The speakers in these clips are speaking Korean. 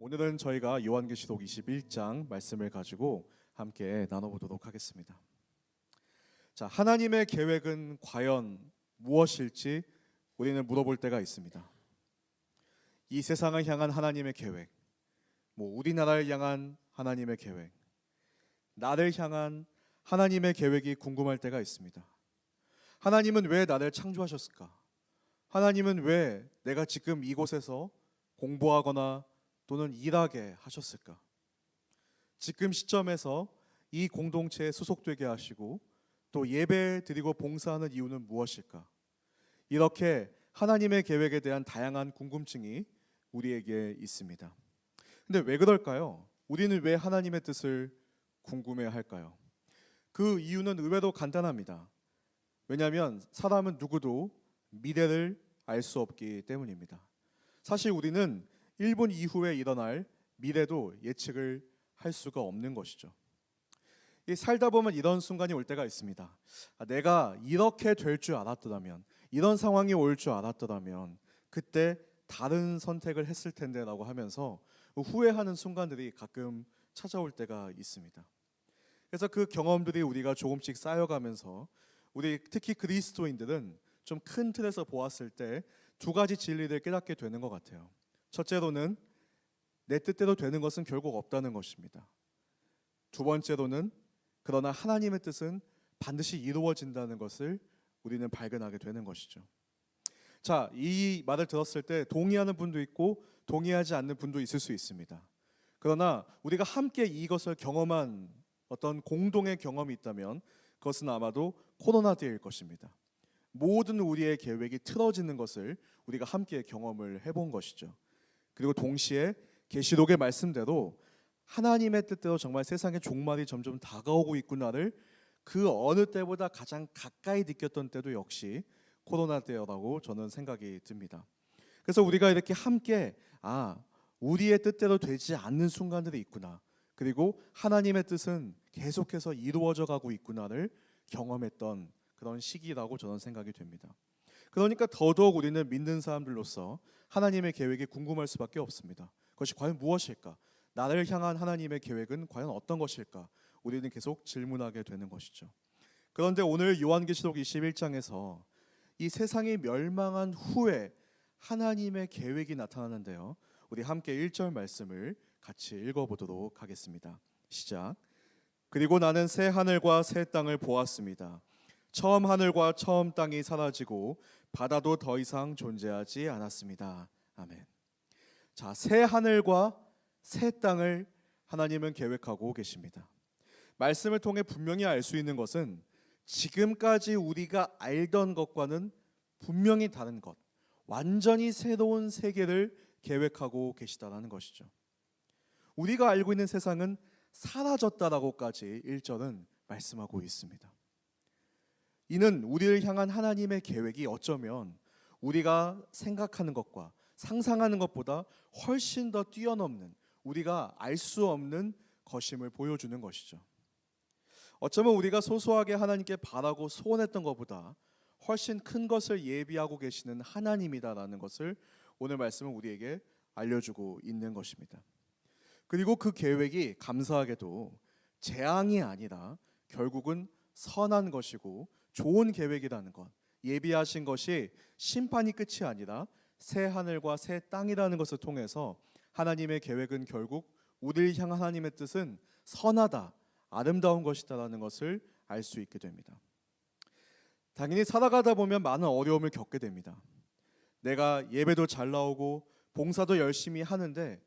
오늘은 저희가 요한계시록 21장 말씀을 가지고 함께 나눠보도록 하겠습니다. 자, 하나님의 계획은 과연 무엇일지 우리는 물어볼 때가 있습니다. 이 세상을 향한 하나님의 계획, 우리나라를 향한 하나님의 계획, 나를 향한 하나님의 계획이 궁금할 때가 있습니다. 하나님은 왜 나를 창조하셨을까? 하나님은 왜 내가 지금 이곳에서 공부하거나 또는 일하게 하셨을까? 지금 시점에서 이 공동체에 소속되게 하시고 또 예배 드리고 봉사하는 이유는 무엇일까? 이렇게 하나님의 계획에 대한 다양한 궁금증이 우리에게 있습니다. 근데 왜 그럴까요? 우리는 왜 하나님의 뜻을 궁금해 할까요? 그 이유는 의외로 간단합니다. 왜냐하면 사람은 누구도 미래를 알 수 없기 때문입니다. 사실 우리는 1분 이후에 일어날 미래도 예측을 할 수가 없는 것이죠. 살다 보면 이런 순간이 올 때가 있습니다. 내가 이렇게 될 줄 알았더라면, 이런 상황이 올 줄 알았더라면 그때 다른 선택을 했을 텐데 라고 하면서 후회하는 순간들이 가끔 찾아올 때가 있습니다. 그래서 그 경험들이 우리가 조금씩 쌓여가면서 우리 특히 그리스도인들은 좀 큰 틀에서 보았을 때 두 가지 진리를 깨닫게 되는 것 같아요. 첫째로는 내 뜻대로 되는 것은 결국 없다는 것입니다. 두 번째로는 그러나 하나님의 뜻은 반드시 이루어진다는 것을 우리는 발견하게 되는 것이죠. 자, 이 말을 들었을 때 동의하는 분도 있고 동의하지 않는 분도 있을 수 있습니다. 그러나 우리가 함께 이것을 경험한 어떤 공동의 경험이 있다면 그것은 아마도 코로나 때일 것입니다. 모든 우리의 계획이 틀어지는 것을 우리가 함께 경험을 해본 것이죠. 그리고 동시에 계시록의 말씀대로 하나님의 뜻대로 정말 세상의 종말이 점점 다가오고 있구나를 그 어느 때보다 가장 가까이 느꼈던 때도 역시 코로나 때라고 저는 생각이 듭니다. 그래서 우리가 이렇게 함께 우리의 뜻대로 되지 않는 순간들이 있구나, 그리고 하나님의 뜻은 계속해서 이루어져 가고 있구나를 경험했던 그런 시기라고 저는 생각이 됩니다. 그러니까 더더욱 우리는 믿는 사람들로서 하나님의 계획이 궁금할 수밖에 없습니다. 그것이 과연 무엇일까? 나를 향한 하나님의 계획은 과연 어떤 것일까? 우리는 계속 질문하게 되는 것이죠. 그런데 오늘 요한계시록 21장에서 이 세상이 멸망한 후에 하나님의 계획이 나타나는데요. 우리 함께 1절 말씀을 같이 읽어보도록 하겠습니다. 시작. 그리고 나는 새 하늘과 새 땅을 보았습니다. 처음 하늘과 처음 땅이 사라지고 바다도 더 이상 존재하지 않았습니다. 아멘. 자, 새 하늘과 새 땅을 하나님은 계획하고 계십니다. 말씀을 통해 분명히 알 수 있는 것은 지금까지 우리가 알던 것과는 분명히 다른 것, 완전히 새로운 세계를 계획하고 계시다는 것이죠. 우리가 알고 있는 세상은 사라졌다라고까지 1절은 말씀하고 있습니다. 이는 우리를 향한 하나님의 계획이 어쩌면 우리가 생각하는 것과 상상하는 것보다 훨씬 더 뛰어넘는, 우리가 알 수 없는 것임을 보여주는 것이죠. 어쩌면 우리가 소소하게 하나님께 바라고 소원했던 것보다 훨씬 큰 것을 예비하고 계시는 하나님이다라는 것을 오늘 말씀은 우리에게 알려주고 있는 것입니다. 그리고 그 계획이 감사하게도 재앙이 아니라 결국은 선한 것이고 좋은 계획이라는 것, 예비하신 것이 심판이 끝이 아니라 새 하늘과 새 땅이라는 것을 통해서 하나님의 계획은 결국 우리를 향한 하나님의 뜻은 선하다, 아름다운 것이다라는 것을 알 수 있게 됩니다. 당연히 살아가다 보면 많은 어려움을 겪게 됩니다. 내가 예배도 잘 나오고 봉사도 열심히 하는데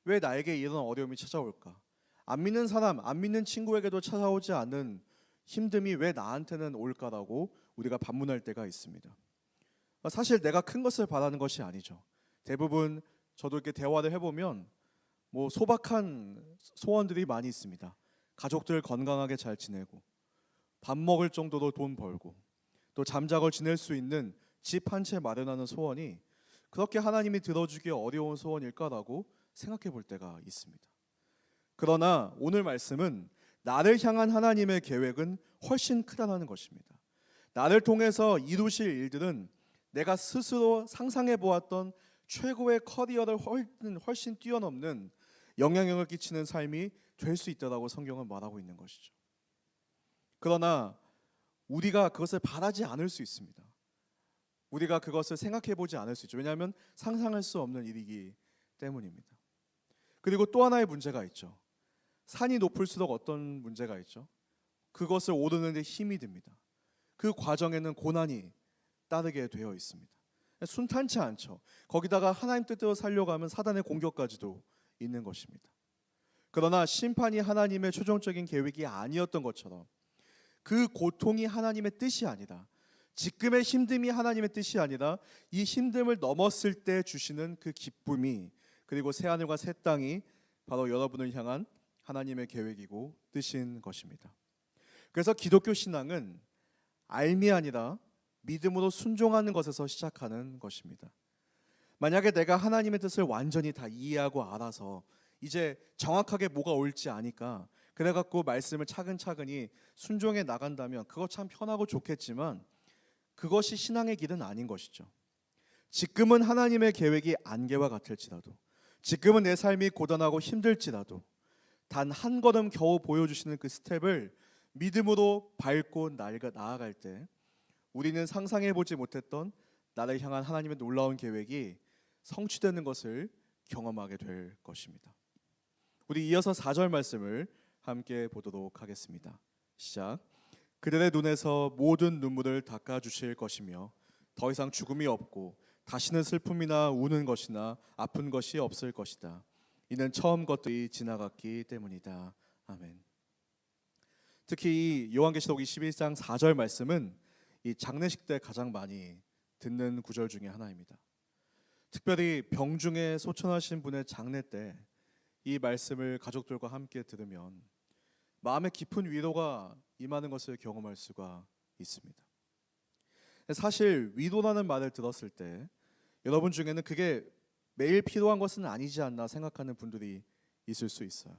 왜 나에게 이런 어려움이 찾아올까? 안 믿는 사람, 안 믿는 친구에게도 찾아오지 않는 힘듦이 왜 나한테는 올까라고 우리가 반문할 때가 있습니다. 사실 내가 큰 것을 바라는 것이 아니죠. 대부분 저도 이렇게 대화를 해보면 소박한 소원들이 많이 있습니다. 가족들 건강하게 잘 지내고, 밥 먹을 정도로 돈 벌고, 또 잠자고 지낼 수 있는 집 한 채 마련하는 소원이 그렇게 하나님이 들어주기 어려운 소원일까라고 생각해 볼 때가 있습니다. 그러나 오늘 말씀은 나를 향한 하나님의 계획은 훨씬 크다는 것입니다. 나를 통해서 이루실 일들은 내가 스스로 상상해 보았던 최고의 커리어를 훨씬 뛰어넘는 영향력을 끼치는 삶이 될 수 있다고 성경은 말하고 있는 것이죠. 그러나 우리가 그것을 바라지 않을 수 있습니다. 우리가 그것을 생각해 보지 않을 수 있죠. 왜냐하면 상상할 수 없는 일이기 때문입니다. 그리고 또 하나의 문제가 있죠. 산이 높을수록 어떤 문제가 있죠? 그것을 오르는 데 힘이 듭니다. 그 과정에는 고난이 따르게 되어 있습니다. 순탄치 않죠. 거기다가 하나님 뜻대로 살려고 하면 사단의 공격까지도 있는 것입니다. 그러나 심판이 하나님의 최종적인 계획이 아니었던 것처럼 그 고통이 하나님의 뜻이 아니다. 지금의 힘듦이 하나님의 뜻이 아니라 이 힘듦을 넘었을 때 주시는 그 기쁨이, 그리고 새하늘과 새 땅이 바로 여러분을 향한 하나님의 계획이고 뜻인 것입니다. 그래서 기독교 신앙은 알미 아니라 믿음으로 순종하는 것에서 시작하는 것입니다. 만약에 내가 하나님의 뜻을 완전히 다 이해하고 알아서 이제 정확하게 뭐가 옳지 아니까 그래갖고 말씀을 차근차근히 순종해 나간다면 그거 참 편하고 좋겠지만 그것이 신앙의 길은 아닌 것이죠. 지금은 하나님의 계획이 안개와 같을지라도, 지금은 내 삶이 고단하고 힘들지라도 단 한 걸음 겨우 보여주시는 그 스텝을 믿음으로 밟고 나아갈 때 우리는 상상해보지 못했던 나를 향한 하나님의 놀라운 계획이 성취되는 것을 경험하게 될 것입니다. 우리 이어서 4절 말씀을 함께 보도록 하겠습니다. 시작. 그들의 눈에서 모든 눈물을 닦아주실 것이며 더 이상 죽음이 없고 다시는 슬픔이나 우는 것이나 아픈 것이 없을 것이다. 이는 처음 것들이 지나갔기 때문이다. 아멘. 특히 이 요한계시록 21장 4절 말씀은 이 장례식 때 가장 많이 듣는 구절 중에 하나입니다. 특별히 병중에 소천하신 분의 장례 때 이 말씀을 가족들과 함께 들으면 마음의 깊은 위로가 임하는 것을 경험할 수가 있습니다. 사실 위로라는 말을 들었을 때 여러분 중에는 그게 매일 필요한 것은 아니지 않나 생각하는 분들이 있을 수 있어요.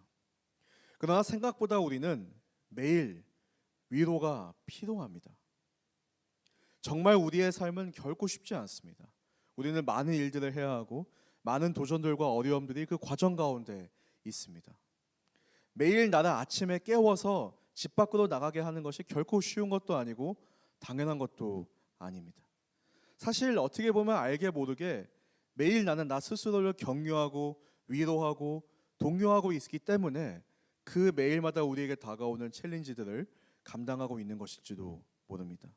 그러나 생각보다 우리는 매일 위로가 필요합니다. 정말 우리의 삶은 결코 쉽지 않습니다. 우리는 많은 일들을 해야 하고 많은 도전들과 어려움들이 그 과정 가운데 있습니다. 매일 나를 아침에 깨워서 집 밖으로 나가게 하는 것이 결코 쉬운 것도 아니고 당연한 것도 아닙니다. 사실 어떻게 보면 알게 모르게 매일 나는 나 스스로를 격려하고 위로하고 독려하고 있기 때문에 그 매일마다 우리에게 다가오는 챌린지들을 감당하고 있는 것일지도 모릅니다.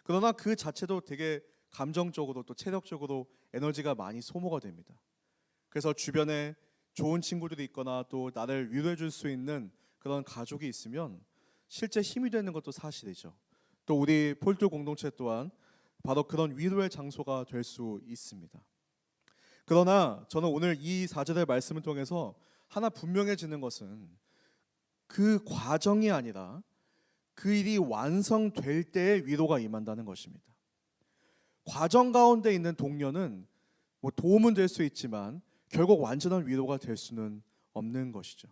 그러나 그 자체도 되게 감정적으로 또 체력적으로 에너지가 많이 소모가 됩니다. 그래서 주변에 좋은 친구들이 있거나 또 나를 위로해 줄 수 있는 그런 가족이 있으면 실제 힘이 되는 것도 사실이죠. 또 우리 폴트 공동체 또한 바로 그런 위로의 장소가 될 수 있습니다. 그러나 저는 오늘 이 4절의 말씀을 통해서 하나 분명해지는 것은 그 과정이 아니라 그 일이 완성될 때의 위로가 임한다는 것입니다. 과정 가운데 있는 동료는 뭐 도움은 될 수 있지만 결국 완전한 위로가 될 수는 없는 것이죠.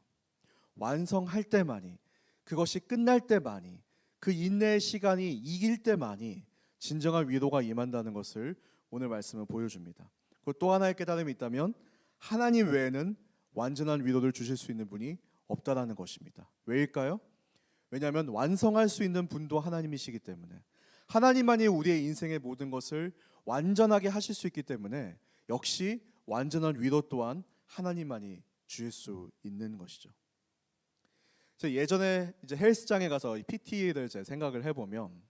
완성할 때만이, 그것이 끝날 때만이, 그 인내의 시간이 이길 때만이 진정한 위로가 임한다는 것을 오늘 말씀은 보여줍니다. 그리고 또 하나의 깨달음이 있다면 하나님 외에는 완전한 위로를 주실 수 있는 분이 없다라는 것입니다. 왜일까요? 왜냐하면 완성할 수 있는 분도 하나님이시기 때문에, 하나님만이 우리의 인생의 모든 것을 완전하게 하실 수 있기 때문에 역시 완전한 위로 또한 하나님만이 주실 수 있는 것이죠. 제가 예전에 이제 헬스장에 가서 PT를 제 생각을 해보면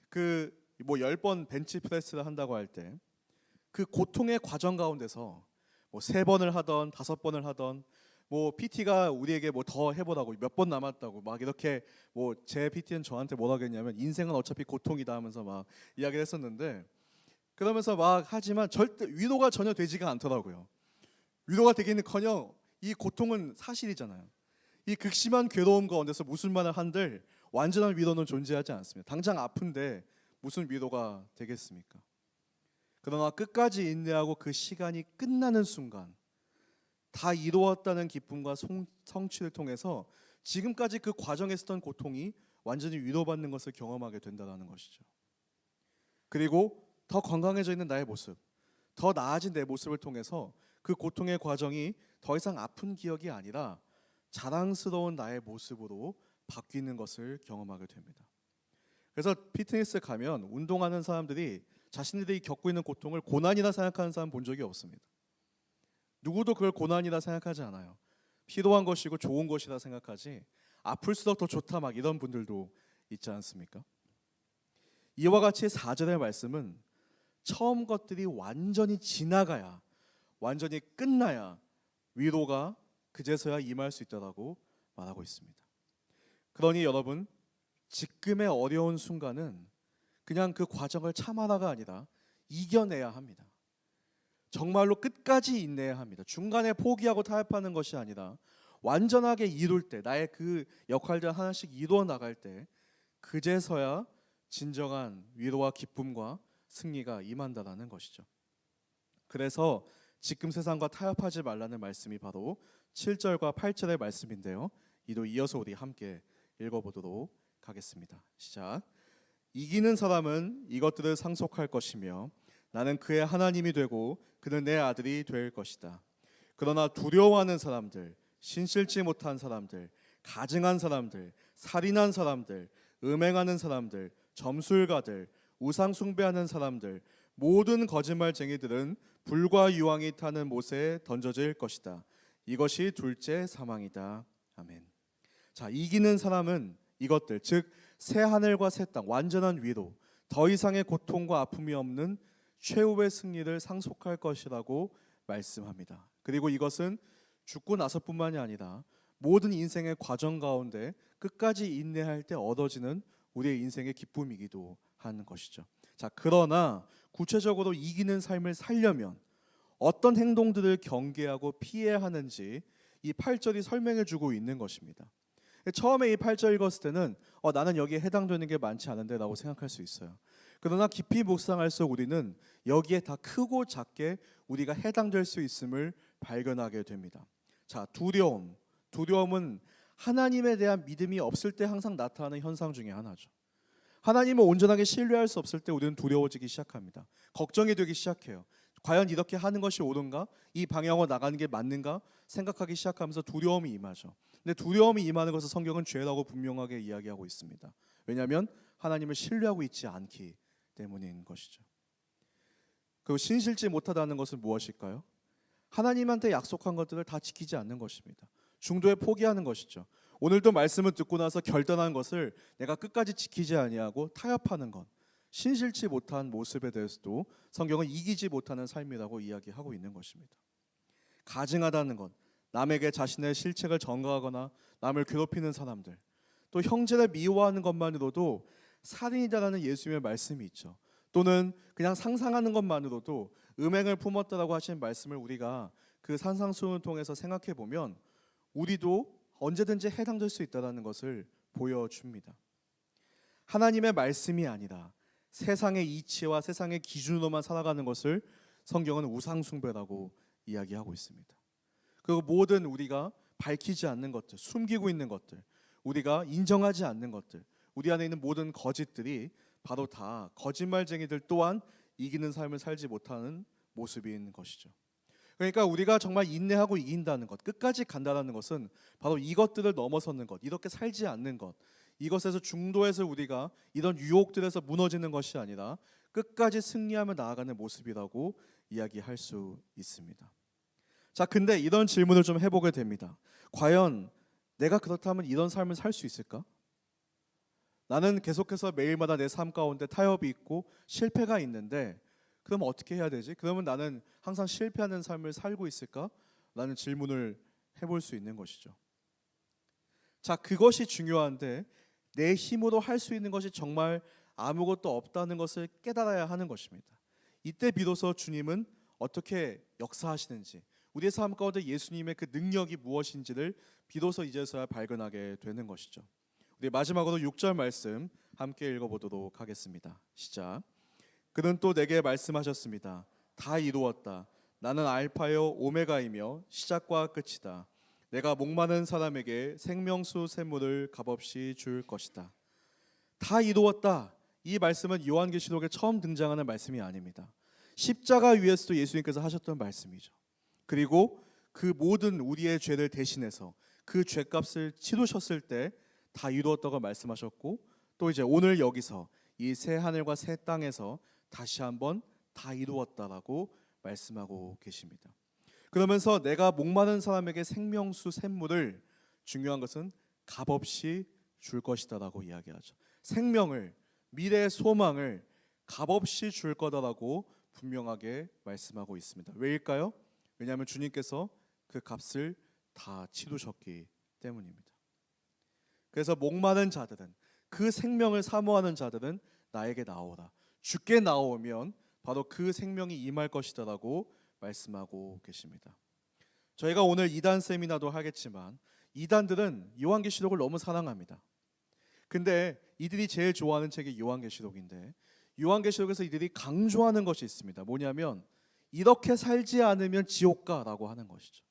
그 뭐 10번 벤치 프레스를 한다고 할 때 그 고통의 과정 가운데서 뭐 3번을 하던 5번을 하던 뭐 PT가 우리에게 뭐 더 해보라고 몇 번 남았다고 막 이렇게 뭐 제 PT는 저한테 뭐라고 했냐면 인생은 어차피 고통이다 하면서 막 이야기를 했었는데, 그러면서 막 하지만 절대 위로가 전혀 되지가 않더라고요. 위로가 되기는커녕 이 고통은 사실이잖아요. 이 극심한 괴로움 가운데서 무슨 말을 한들 완전한 위로는 존재하지 않습니다. 당장 아픈데 무슨 위로가 되겠습니까? 그러나 끝까지 인내하고 그 시간이 끝나는 순간 다 이루었다는 기쁨과 성취를 통해서 지금까지 그 과정에 있었던 고통이 완전히 위로받는 것을 경험하게 된다는 것이죠. 그리고 더 건강해져 있는 나의 모습, 더 나아진 내 모습을 통해서 그 고통의 과정이 더 이상 아픈 기억이 아니라 자랑스러운 나의 모습으로 바뀌는 것을 경험하게 됩니다. 그래서 피트니스 가면 운동하는 사람들이 자신들이 겪고 있는 고통을 고난이라 생각하는 사람 본 적이 없습니다. 누구도 그걸 고난이라 생각하지 않아요. 필요한 것이고 좋은 것이라 생각하지, 아플수록 더 좋다 막 이런 분들도 있지 않습니까? 이와 같이 4절의 말씀은 처음 것들이 완전히 지나가야, 완전히 끝나야 위로가 그제서야 임할 수 있다고 말하고 있습니다. 그러니 여러분, 지금의 어려운 순간은 그냥 그 과정을 참아라가 아니라 이겨내야 합니다. 정말로 끝까지 인내해야 합니다. 중간에 포기하고 타협하는 것이 아니라 완전하게 이룰 때, 나의 그 역할들 하나씩 이루어 나갈 때 그제서야 진정한 위로와 기쁨과 승리가 임한다라는 것이죠. 그래서 지금 세상과 타협하지 말라는 말씀이 바로 7절과 8절의 말씀인데요. 이도 이어서 우리 함께 읽어보도록 하겠습니다. 시작. 이기는 사람은 이것들을 상속할 것이며 나는 그의 하나님이 되고 그는 내 아들이 될 것이다. 그러나 두려워하는 사람들, 신실치 못한 사람들, 가증한 사람들, 살인한 사람들, 음행하는 사람들, 점술가들, 우상 숭배하는 사람들, 모든 거짓말쟁이들은 불과 유황이 타는 못에 던져질 것이다. 이것이 둘째 사망이다. 아멘. 자, 이기는 사람은 이것들, 즉 새 하늘과 새 땅, 완전한 위로, 더 이상의 고통과 아픔이 없는 최후의 승리를 상속할 것이라고 말씀합니다. 그리고 이것은 죽고 나서뿐만이 아니라 모든 인생의 과정 가운데 끝까지 인내할 때 얻어지는 우리의 인생의 기쁨이기도 하는 것이죠. 자, 그러나 구체적으로 이기는 삶을 살려면 어떤 행동들을 경계하고 피해야 하는지 이 8절이 설명해 주고 있는 것입니다. 처음에 이 8절 읽었을 때는 나는 여기에 해당되는 게 많지 않은데 라고 생각할 수 있어요. 그러나 깊이 묵상할수록 우리는 여기에 다 크고 작게 우리가 해당될 수 있음을 발견하게 됩니다. 자, 두려움은 하나님에 대한 믿음이 없을 때 항상 나타나는 현상 중에 하나죠. 하나님을 온전하게 신뢰할 수 없을 때 우리는 두려워지기 시작합니다. 걱정이 되기 시작해요. 과연 이렇게 하는 것이 옳은가? 이 방향으로 나가는 게 맞는가? 생각하기 시작하면서 두려움이 임하죠. 근데 두려움이 임하는 것을 성경은 죄라고 분명하게 이야기하고 있습니다. 왜냐하면 하나님을 신뢰하고 있지 않기 때문인 것이죠. 그리고 신실지 못하다는 것은 무엇일까요? 하나님한테 약속한 것들을 다 지키지 않는 것입니다. 중도에 포기하는 것이죠. 오늘도 말씀을 듣고 나서 결단한 것을 내가 끝까지 지키지 아니하고 타협하는 것, 신실치 못한 모습에 대해서도 성경은 이기지 못하는 삶이라고 이야기하고 있는 것입니다. 가증하다는 것, 남에게 자신의 실책을 전가하거나 남을 괴롭히는 사람들, 또 형제를 미워하는 것만으로도 살인이다라는 예수님의 말씀이 있죠. 또는 그냥 상상하는 것만으로도 음행을 품었다라고 하신 말씀을 우리가 그 산상수훈을 통해서 생각해 보면 우리도 언제든지 해당될 수 있다는 것을 보여줍니다. 하나님의 말씀이 아니라 세상의 이치와 세상의 기준으로만 살아가는 것을 성경은 우상숭배라고 이야기하고 있습니다. 그리고 모든 우리가 밝히지 않는 것들, 숨기고 있는 것들, 우리가 인정하지 않는 것들, 우리 안에 있는 모든 거짓들이 바로 다 거짓말쟁이들 또한 이기는 삶을 살지 못하는 모습인 것이죠. 그러니까 우리가 정말 인내하고 이긴다는 것, 끝까지 간다는 것은 바로 이것들을 넘어서는 것, 이렇게 살지 않는 것, 이것에서 중도에서 우리가 이런 유혹들에서 무너지는 것이 아니라 끝까지 승리하며 나아가는 모습이라고 이야기할 수 있습니다. 자, 근데 이런 질문을 좀 해보게 됩니다. 과연 내가 그렇다면 이런 삶을 살 수 있을까? 나는 계속해서 매일마다 내 삶 가운데 타협이 있고 실패가 있는데 그럼 어떻게 해야 되지? 그러면 나는 항상 실패하는 삶을 살고 있을까? 라는 질문을 해볼 수 있는 것이죠. 자, 그것이 중요한데 내 힘으로 할 수 있는 것이 정말 아무것도 없다는 것을 깨달아야 하는 것입니다. 이때 비로소 주님은 어떻게 역사하시는지, 우리의 삶 가운데 예수님의 그 능력이 무엇인지를 비로소 이제서야 발견하게 되는 것이죠. 우리 마지막으로 6절 말씀 함께 읽어보도록 하겠습니다. 시작. 그는 또 내게 말씀하셨습니다. 다 이루었다. 나는 알파요 오메가이며 시작과 끝이다. 내가 목마른 사람에게 생명수 샘물을 값없이 줄 것이다. 다 이루었다. 이 말씀은 요한계시록에 처음 등장하는 말씀이 아닙니다. 십자가 위에서도 예수님께서 하셨던 말씀이죠. 그리고 그 모든 우리의 죄를 대신해서 그 죄값을 치르셨을 때 다 이루었다고 말씀하셨고, 또 이제 오늘 여기서 이 새 하늘과 새 땅에서 다시 한번 다 이루었다라고 말씀하고 계십니다. 그러면서 내가 목마른 사람에게 생명수 샘물을, 중요한 것은 값없이 줄 것이다라고 이야기하죠. 생명을, 미래의 소망을 값없이 줄 거다라고 분명하게 말씀하고 있습니다. 왜일까요? 왜냐하면 주님께서 그 값을 다 치르셨기 때문입니다. 그래서 목마른 자들은, 그 생명을 사모하는 자들은 나에게 나오라. 주께 나오면 바로 그 생명이 임할 것이다라고 말씀하고 계십니다. 저희가 오늘 이단 세미나도 하겠지만 이단들은 요한계시록을 너무 사랑합니다. 근데 이들이 제일 좋아하는 책이 요한계시록인데, 요한계시록에서 이들이 강조하는 것이 있습니다. 뭐냐면 이렇게 살지 않으면 지옥 가라고 하는 것이죠.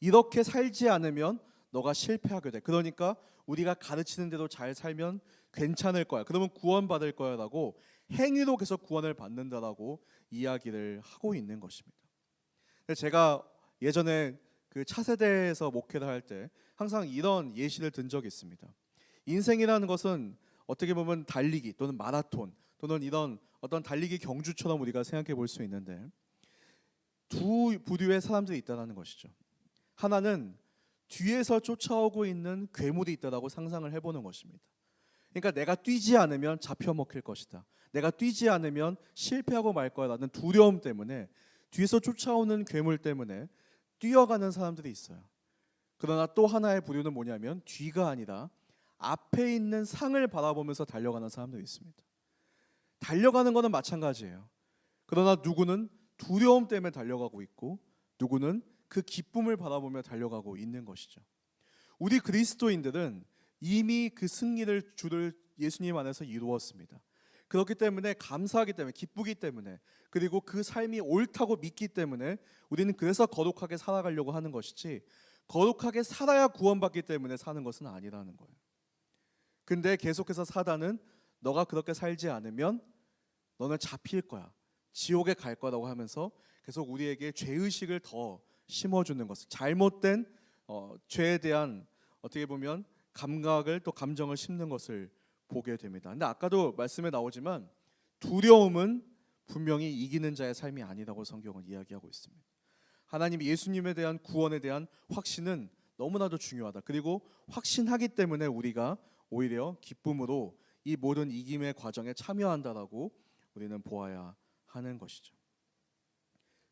이렇게 살지 않으면 너가 실패하게 돼. 그러니까 우리가 가르치는 대로 잘 살면 괜찮을 거야. 그러면 구원받을 거야라고 행위로 계속 구원을 받는다라고 이야기를 하고 있는 것입니다. 제가 예전에 그 차세대에서 목회를 할 때 항상 이런 예시를 든 적이 있습니다. 인생이라는 것은 어떻게 보면 달리기 또는 마라톤 또는 이런 어떤 달리기 경주처럼 우리가 생각해 볼 수 있는데, 두 부류의 사람들이 있다는 것이죠. 하나는 뒤에서 쫓아오고 있는 괴물이 있다라고 상상을 해보는 것입니다. 그러니까 내가 뛰지 않으면 잡혀먹힐 것이다, 내가 뛰지 않으면 실패하고 말 거야라는 두려움 때문에, 뒤에서 쫓아오는 괴물 때문에 뛰어가는 사람들이 있어요. 그러나 또 하나의 부류는 뭐냐면 뒤가 아니라 앞에 있는 상을 바라보면서 달려가는 사람들이 있습니다. 달려가는 것은 마찬가지예요. 그러나 누구는 두려움 때문에 달려가고 있고, 누구는 그 기쁨을 바라보며 달려가고 있는 것이죠. 우리 그리스도인들은 이미 그 승리를 주를 예수님 안에서 이루었습니다. 그렇기 때문에 감사하기 때문에, 기쁘기 때문에, 그리고 그 삶이 옳다고 믿기 때문에 우리는 그래서 거룩하게 살아가려고 하는 것이지, 거룩하게 살아야 구원받기 때문에 사는 것은 아니라는 거예요. 근데 계속해서 사단은 너가 그렇게 살지 않으면 너는 잡힐 거야, 지옥에 갈 거라고 하면서 계속 우리에게 죄의식을 더 심어주는 것을, 잘못된 죄에 대한 어떻게 보면 감각을, 또 감정을 심는 것을 보게 됩니다. 근데 아까도 말씀에 나오지만 두려움은 분명히 이기는 자의 삶이 아니라고 성경은 이야기하고 있습니다. 하나님 예수님에 대한 구원에 대한 확신은 너무나도 중요하다. 그리고 확신하기 때문에 우리가 오히려 기쁨으로 이 모든 이김의 과정에 참여한다라고 우리는 보아야 하는 것이죠.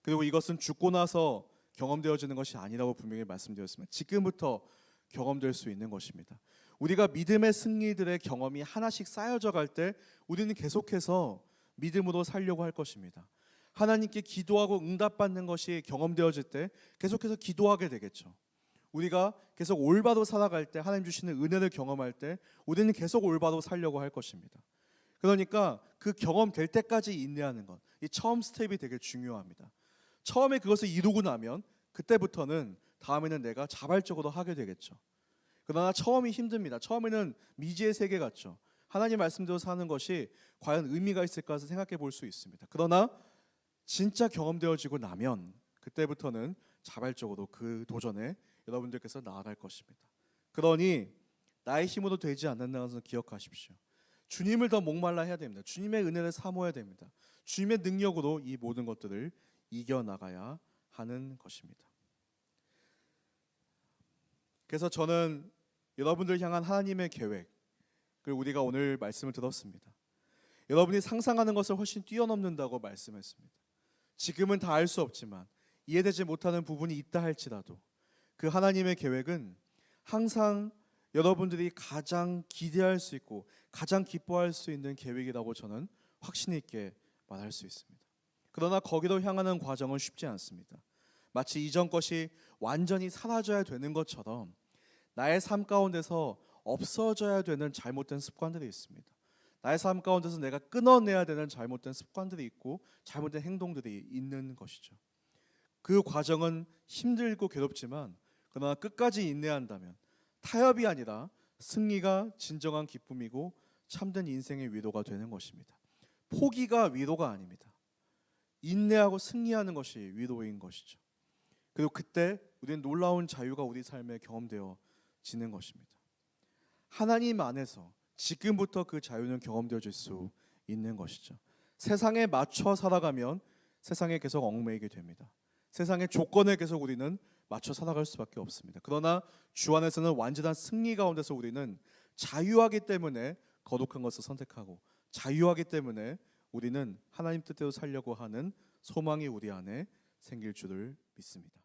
그리고 이것은 죽고 나서 경험되어지는 것이 아니라고 분명히 말씀드렸습니다. 지금부터 경험될 수 있는 것입니다. 우리가 믿음의 승리들의 경험이 하나씩 쌓여져 갈 때 우리는 계속해서 믿음으로 살려고 할 것입니다. 하나님께 기도하고 응답받는 것이 경험되어질 때 계속해서 기도하게 되겠죠. 우리가 계속 올바로 살아갈 때, 하나님 주시는 은혜를 경험할 때 우리는 계속 올바로 살려고 할 것입니다. 그러니까 그 경험될 때까지 인내하는 것, 이 처음 스텝이 되게 중요합니다. 처음에 그것을 이루고 나면 그때부터는 다음에는 내가 자발적으로 하게 되겠죠. 그러나 처음이 힘듭니다. 처음에는 미지의 세계 같죠. 하나님 말씀대로 사는 것이 과연 의미가 있을까 생각해 볼 수 있습니다. 그러나 진짜 경험되어지고 나면 그때부터는 자발적으로 그 도전에 여러분들께서 나아갈 것입니다. 그러니 나의 힘으로 되지 않는다는 것을 기억하십시오. 주님을 더 목말라 해야 됩니다. 주님의 은혜를 사모해야 됩니다. 주님의 능력으로 이 모든 것들을 이겨나가야 하는 것입니다. 그래서 저는 여러분들 향한 하나님의 계획을, 우리가 오늘 말씀을 들었습니다. 여러분이 상상하는 것을 훨씬 뛰어넘는다고 말씀했습니다. 지금은 다 알 수 없지만, 이해되지 못하는 부분이 있다 할지라도 그 하나님의 계획은 항상 여러분들이 가장 기대할 수 있고 가장 기뻐할 수 있는 계획이라고 저는 확신 있게 말할 수 있습니다. 그러나 거기로 향하는 과정은 쉽지 않습니다. 마치 이전 것이 완전히 사라져야 되는 것처럼 나의 삶 가운데서 없어져야 되는 잘못된 습관들이 있습니다. 나의 삶 가운데서 내가 끊어내야 되는 잘못된 습관들이 있고 잘못된 행동들이 있는 것이죠. 그 과정은 힘들고 괴롭지만, 그러나 끝까지 인내한다면 타협이 아니라 승리가 진정한 기쁨이고 참된 인생의 위로가 되는 것입니다. 포기가 위로가 아닙니다. 인내하고 승리하는 것이 위로인 것이죠. 그리고 그때 우리는 놀라운 자유가 우리 삶에 경험되어지는 것입니다. 하나님 안에서 지금부터 그 자유는 경험되어질 수 있는 것이죠. 세상에 맞춰 살아가면 세상에 계속 얽매이게 됩니다. 세상의 조건에 계속 우리는 맞춰 살아갈 수밖에 없습니다. 그러나 주 안에서는 완전한 승리 가운데서 우리는 자유하기 때문에 거룩한 것을 선택하고, 자유하기 때문에 우리는 하나님 뜻대로 살려고 하는 소망이 우리 안에 생길 줄을 믿습니다.